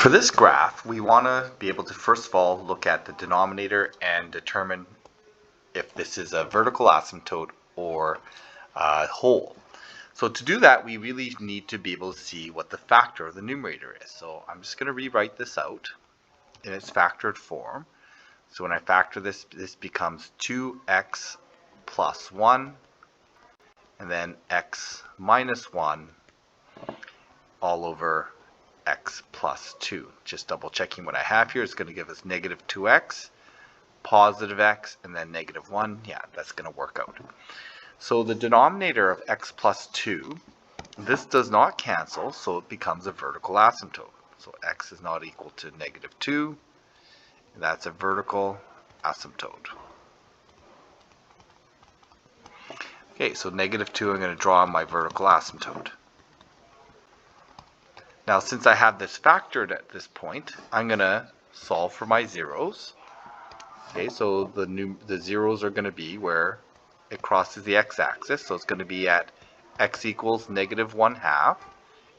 For this graph, we want to be able to first of all look at the denominator and determine if this is a vertical asymptote or a whole. So to do that, we really need to be able to see what the factor of the numerator is. So I'm just going to rewrite this out in its factored form. So when I factor this, this becomes 2x plus 1 and then x minus 1 all over x plus 2. Just double checking what I have here is going to give us negative 2x, positive x, and then negative 1. Yeah, that's going to work out. So the denominator of x plus 2, this does not cancel, so it becomes a vertical asymptote. So x is not equal to negative 2. And that's a vertical asymptote. Okay, so negative 2, I'm going to draw my vertical asymptote. Now, since I have this factored at this point, I'm going to solve for my zeros. Okay, so the zeros are going to be where it crosses the x-axis. So it's going to be at x equals negative 1/2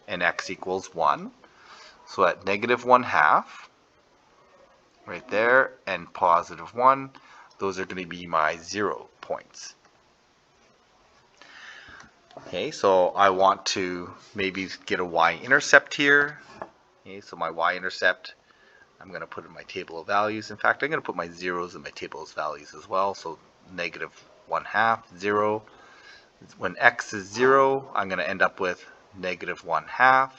and x equals 1. So at negative 1/2, right there, and positive 1, those are going to be my 0 points. Okay, so I want to maybe get a y-intercept here. Okay, so my y-intercept, I'm going to put in my table of values. In fact, I'm going to put my zeros in my table of values as well. So negative 1/2, 0. When x is 0, I'm going to end up with negative 1/2.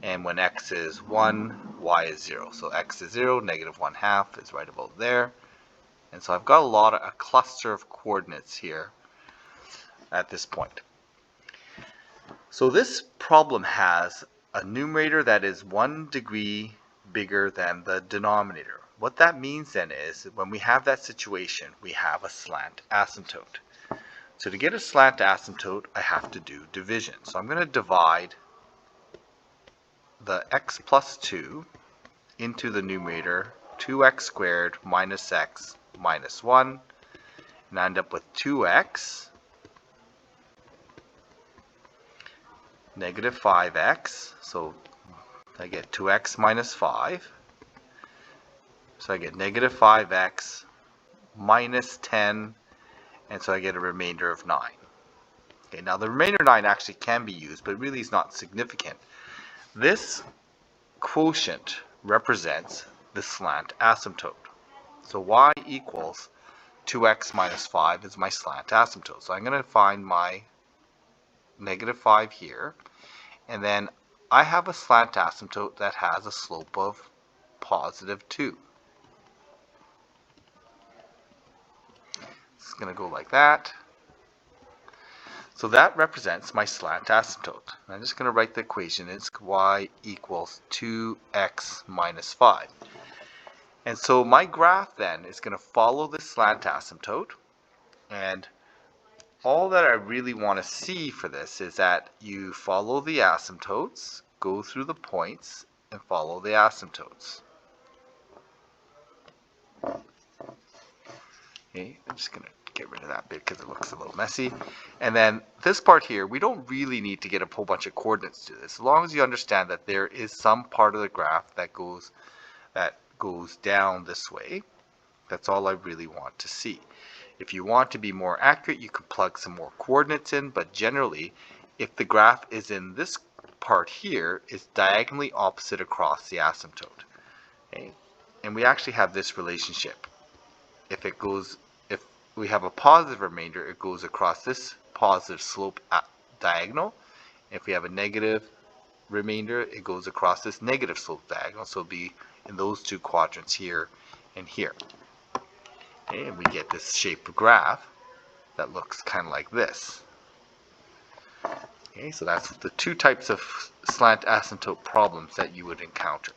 And when x is 1, y is 0. So x is 0, negative 1/2 is right about there. And so I've got a cluster of coordinates here at this point. So this problem has a numerator that is 1 degree bigger than the denominator. What that means then is when we have that situation, we have a slant asymptote. So to get a slant asymptote, I have to do division. So I'm going to divide the x plus 2 into the numerator 2x squared minus x minus 1, and I end up with 2x negative 5x, so I get 2x minus 5, so I get negative 5x minus 10, and so I get a remainder of 9. Okay, now the remainder 9 actually can be used, but really is not significant. This quotient represents the slant asymptote. So y equals 2x minus 5 is my slant asymptote. So I'm going to find my negative 5 here, and then I have a slant asymptote that has a slope of positive 2. It's going to go like that. So that represents my slant asymptote. I'm just going to write the equation. It's y equals 2x minus 5. And so my graph then is going to follow this slant asymptote, and all that I really want to see for this is that you follow the asymptotes, go through the points, and follow the asymptotes. Okay, I'm just going to get rid of that bit because it looks a little messy. And then this part here, we don't really need to get a whole bunch of coordinates to this. As long as you understand that there is some part of the graph that goes down this way, that's all I really want to see. If you want to be more accurate, you can plug some more coordinates in, but generally, if the graph is in this part here, it's diagonally opposite across the asymptote. Okay? And we actually have this relationship. If we have a positive remainder, it goes across this positive slope diagonal. If we have a negative remainder, it goes across this negative slope diagonal. So it'll be in those two quadrants here and here. Okay, and we get this shape of graph that looks kind of like this. Okay, so that's the two types of slant asymptote problems that you would encounter.